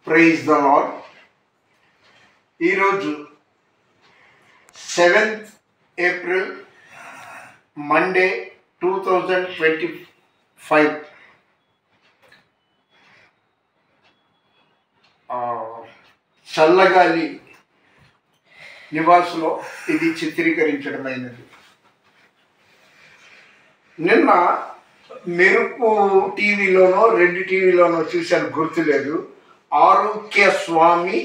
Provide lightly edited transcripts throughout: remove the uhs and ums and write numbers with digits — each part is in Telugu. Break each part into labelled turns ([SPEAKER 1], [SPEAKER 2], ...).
[SPEAKER 1] Praise the lord. ఈరోజు 7th ఏప్రిల్ మండే 2025. చల్లగాలి నివాసులో ఇది చిత్రీకరించడమైనది. నిన్న మెరుపు టీవీలోనో రెండు టీవీలోనో చూశాను, గుర్తులేదు. ఆరోగ్య స్వామి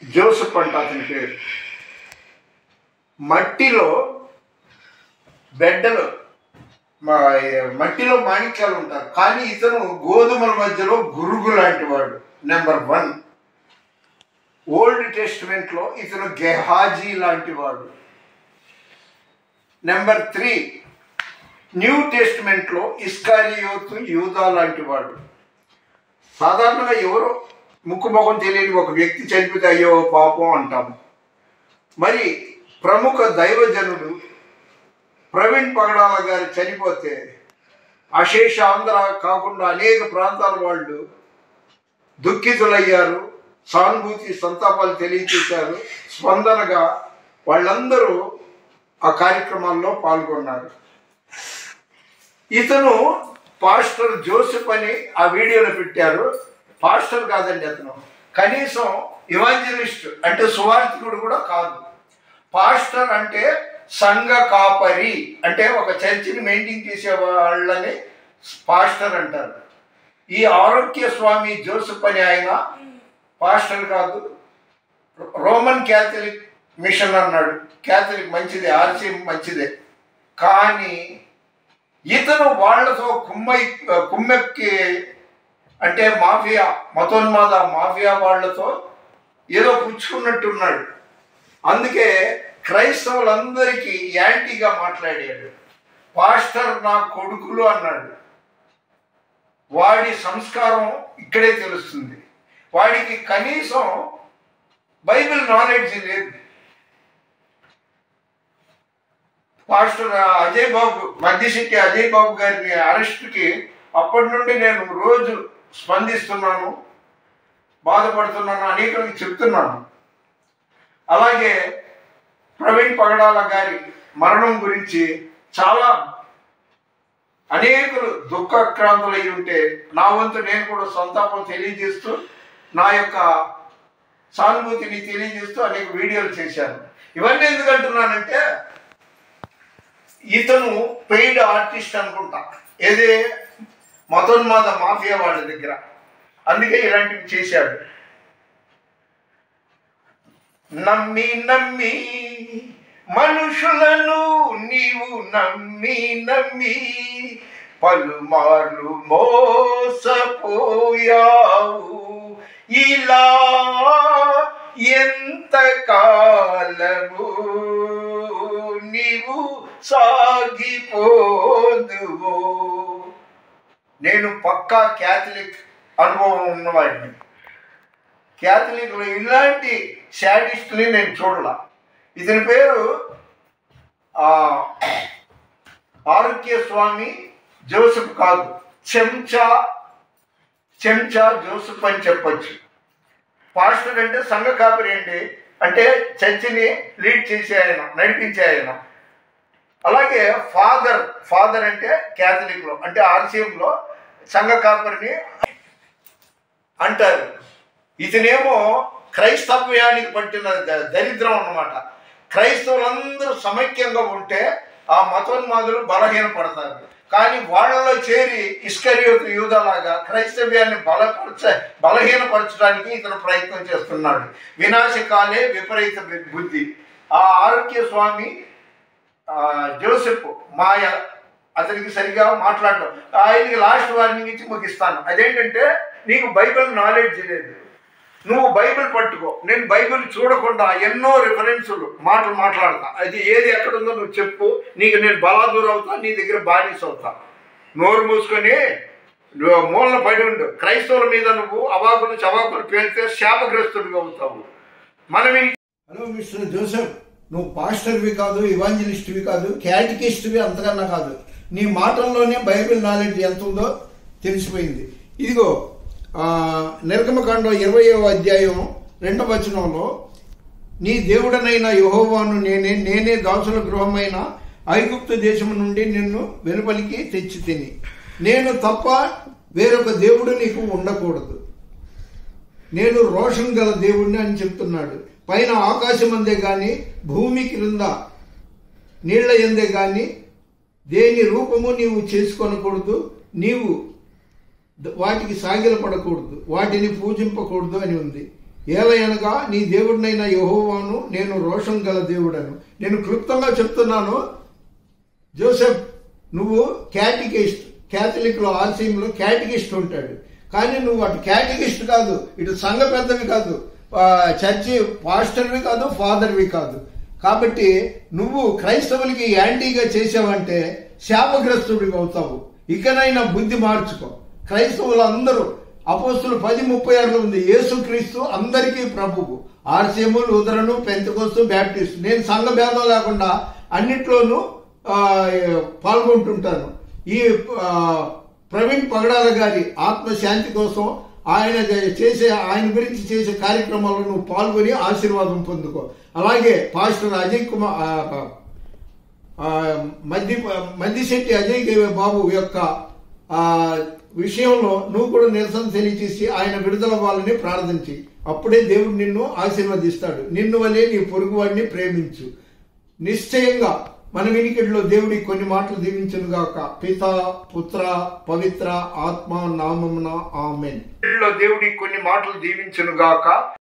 [SPEAKER 1] జోసెఫ్ అంట అతని పేరు. మట్టిలో బెడ్డలు, మట్టిలో మాణిక్యాలు ఉంటారు, కానీ ఇతను గోధుమల మధ్యలో గురుగు లాంటి వాడు. నెంబర్ 1. ఓల్డ్ టెస్టిమెంట్లో ఇతను గెహాజీ లాంటి వాడు. నెంబర్ 3, న్యూ టెస్టిమెంట్లో ఇస్కారియోతు యూదా లాంటి వాడు. సాధారణంగా ఎవరో ముక్కుముఖం తెలియని ఒక వ్యక్తి చనిపోతే అయ్యో పాపం అంటాము. మరి ప్రముఖ దైవజనుడు ప్రవీణ్ పగడాల గారు చనిపోతే అశేష ఆంధ్ర కాకుండా అనేక ప్రాంతాల వాళ్ళు దుఃఖితులయ్యారు, సానుభూతి సంతాపాలు తెలియచేశారు. స్పందనగా వాళ్ళందరూ ఆ కార్యక్రమాల్లో పాల్గొన్నారు. ఇతను పాస్టర్ జోసెఫ్ అని ఆ వీడియోలో పెట్టారు. పాస్టర్ కాదండి అతను, కనీసం ఇవాంజలిస్ట్ అంటే సువార్థికుడు కూడా కాదు. పాస్టర్ అంటే సంఘ కాపరి, అంటే ఒక చర్చిని మెయింటైన్ చేసే వాళ్ళని పాస్టర్ అంటారు. ఈ ఆరోగ్య స్వామి జోసెఫ్ అని ఆయన పాస్టర్ కాదు, రోమన్ క్యాథలిక్ మిషన్ అన్నాడు. క్యాథలిక్ మంచిదే, ఆర్సీఎం మంచిదే, కానీ ఇతను వాళ్లతో కుమ్మెక్కి అంటే మాఫియా, మతోన్మాద మాఫియా వాళ్లతో ఏదో పుచ్చుకున్నట్టున్నాడు. అందుకే క్రైస్తవులందరికీ యాంటీగా మాట్లాడాడు. పాస్టర్ నా కొడుకులు అన్నాడు. వాడి సంస్కారం ఇక్కడే తెలుస్తుంది. వాడికి కనీసం బైబిల్ నాలెడ్జ్ లేదు. పాస్టర్ అజయ్ బాబు, మధ్యశెట్టి అజయ్ బాబు గారిని అరెస్ట్కి అప్పటి నుండి నేను రోజు స్పందిస్తున్నాను, బాధపడుతున్నాను, అనేకులకి చెప్తున్నాను. అలాగే ప్రవీణ్ పగడాల గారి మరణం గురించి చాలా అనేకులు దుఃఖాక్రాంతులై ఉంటే నా వంతు నేను కూడా సంతాపం తెలియజేస్తూ నా యొక్క సానుభూతిని తెలియజేస్తూ అనేక వీడియోలు చేశాను. ఇవన్నీ ఎందుకంటున్నానంటే ఇతను పెయిడ్ ఆర్టిస్ట్ అనుకుంటా, ఏదే మతోన్మాద మాఫియా వాళ్ళ దగ్గర, అందుకే ఇలాంటివి చేశాడు. నమ్మి నమ్మి మనుషులను నీవు నమ్మి నమ్మి పలుమార్లు మోసపోయావు, ఇలా ఎంత కాలము నీవు సాగిపోదువు. నేను పక్కా క్యాథలిక్ అనుభవం ఉన్నవాడిని. క్యాథలిక్లో ఇలాంటి శాడిస్ట్ని నేను చూడాల. ఇతని పేరు ఆరోగ్య స్వామి జోసెఫ్ కాదు, చెంచా జోసెఫ్ అని చెప్పచ్చు. పాస్టర్ అంటే సంఘ కాపరి అండి, అంటే చర్చిని లీడ్ చేసే ఆయన, నడిపించే ఆయన. అలాగే ఫాదర్ అంటే క్యాథలిక్లో అంటే ఆర్సీఎంలో సంఘ కాపరిని అంటారు. ఇతనేమో క్రైస్తవ్యానికి పట్టిన దరిద్రం అన్నమాట. క్రైస్తవులందరూ సమైక్యంగా ఉంటే ఆ మతోన్మాదులు బలహీనపడతారు, కానీ వాళ్ళలో చేరి ఇస్కరియోతు యూదాలాగా క్రైస్తవ్యాన్ని బలహీనపరచడానికి ఇతను ప్రయత్నం చేస్తున్నాడు. వినాశకాలే విపరీత బుద్ధి. ఆ ఆరోగ్య స్వామి జోసెఫ్ మాయ, అతనికి సరిగా మాట్లాడడం. ఆయనకి లాస్ట్ వార్నింగ్ ఇచ్చి ముగిస్తాను. అదేంటంటే నీకు బైబిల్ నాలెడ్జ్ లేదు, నువ్వు బైబిల్ పట్టుకో. నేను బైబిల్ చూడకుండా ఎన్నో రిఫరెన్సులు మాట్లాడతా, అది ఏది ఎక్కడుందో నువ్వు చెప్పు, నీకు నేను బలాదూర్ అవుతా, నీ దగ్గర బానిస అవుతా. నోరు మూసుకొని మూలన పడి ఉండు. క్రైస్తవుల మీద నువ్వు అవాకులు చవాకులు పేలితే శాపగ్రస్తుడిగా అవుతావు. హలో మిస్టర్ జోసెఫ్, నువ్వు పాస్టర్వి కాదు, ఇవాంజలిస్ట్వి కాదు, క్యాటికిస్ట్వి అంతకన్నా కాదు. నీ మాటల్లోనే బైబిల్ నాలెడ్జ్ ఎంత ఉందో తెలిసిపోయింది. ఇదిగో నిర్గమకాండం 20వ అధ్యాయం 2వ వచనంలో, నీ దేవుడనైన యెహోవాను నేనే దాసుల గృహమైన ఐగుప్తు దేశము నుండి నిన్ను వెలుపలికి తెచ్చి తిని, నేను తప్ప వేరొక దేవుడు నీకు ఉండకూడదు, నేను రోషం గల దేవుడిని అని చెప్తున్నాడు. పైన ఆకాశం అందే గాని భూమి క్రింద నీళ్ల ఎందే గాని దేని రూపము నీవు చేసుకొనకూడదు, నీవు వాటికి సాగిలపడకూడదు, వాటిని పూజింపకూడదు అని ఉంది. ఏలయనగా నీ దేవుడినైన యెహోవాను నేను రోషం గల దేవుడను. నేను క్లుప్తంగా చెప్తున్నాను. జోసెఫ్, నువ్వు క్యాథలిక్లో ఆర్సీఎంలో క్యాటగిస్ట్ ఉంటాడు, కానీ నువ్వు అటు క్యాటగిస్ట్ కాదు, ఇటు సంఘ పెద్దవి కాదు, చర్చి పాస్టర్వి కాదు, ఫాదర్వి కాదు. కాబట్టి నువ్వు క్రైస్తవులకి యాంటీగా చేసావంటే శాపగ్రస్తుడివి అవుతావు. ఇకనైనా బుద్ధి మార్చుకో. క్రైస్తవులు అందరూ అపోస్తులు 10:36 ఉంది, యేసుక్రీస్తు అందరికీ ప్రభువు. ఆర్సీఎం, లూథరను, పెంతెకోస్తు, బ్యాప్టిస్ట్, నేను సంఘ భేదం లేకుండా అన్నిట్లోనూ పాల్గొంటుంటాను. ఈ ప్రవీణ్ పగడాల గారి ఆత్మశాంతి కోసం ఆయన గురించి చేసే కార్యక్రమాల్లో నువ్వు పాల్గొని ఆశీర్వాదం పొందుకో. అలాగే పాస్టర్ అజయ్ కుమార్ మద్దిశెట్టి అజయ్ బాబు యొక్క విషయంలో నువ్వు కూడా నిరసన తెలియచేసి ఆయన విడుదలవ్వాలని ప్రార్థించి, అప్పుడే దేవుడు నిన్ను ఆశీర్వదిస్తాడు. నిన్ను వలే నీ పొరుగువాడిని ప్రేమించు. నిశ్చయంగా మన వినికిడిలో దేవుడి కొన్ని మాటలు దీవించును గాక. పితా, పుత్ర, పవిత్ర ఆత్మ నామమున ఆమేన్. దేవుడి కొన్ని మాటలు దీవించును గాక.